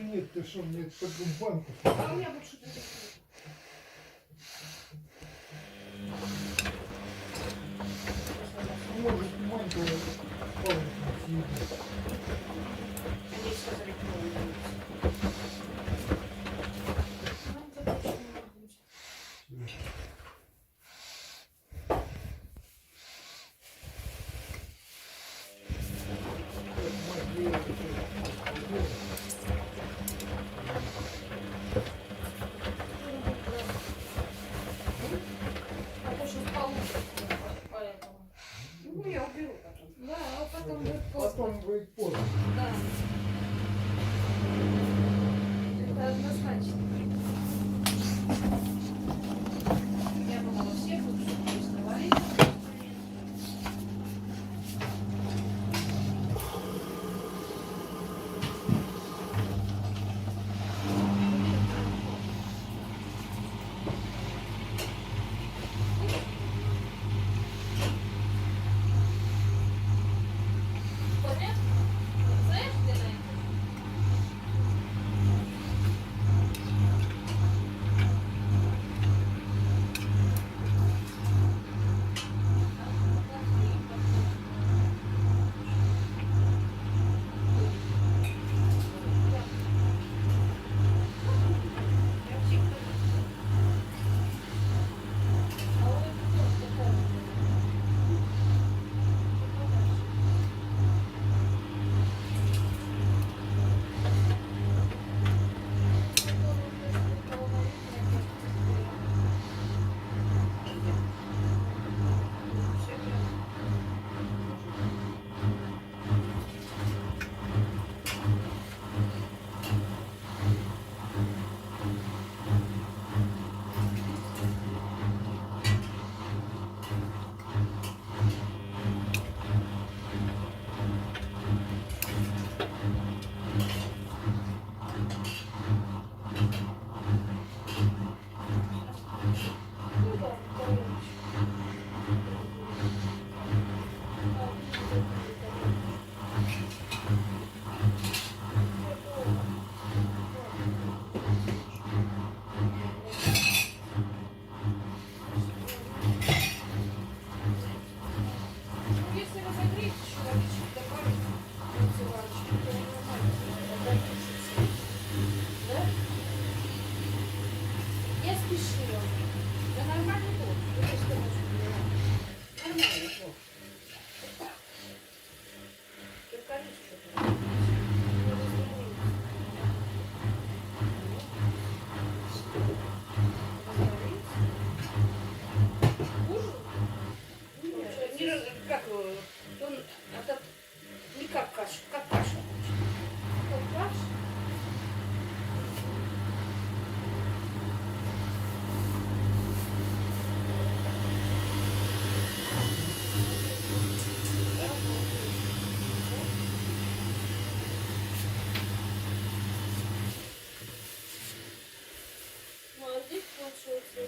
нет, ты что, мне такую банку? А у меня больше таких Может, манку палочку съесть. они сказали, кто уйдет. Нам это точно не будет. А то сейчас получится, поэтому. Ну, я уберу потом. Да, а потом будет поздно. Потом будет поздно. Да. Это однозначно. Я думала, все будут что-то говорить. Понятно? Знаешь, где на это? Если разогреть еще водички добавить, мультиварочку, то нормально ограничится. Да? Я спешила. Да нормально было. Это что нормально было. Ты кажешь, что-то. Как он это не как каша, как каша. Как каша. Ну а здесь получается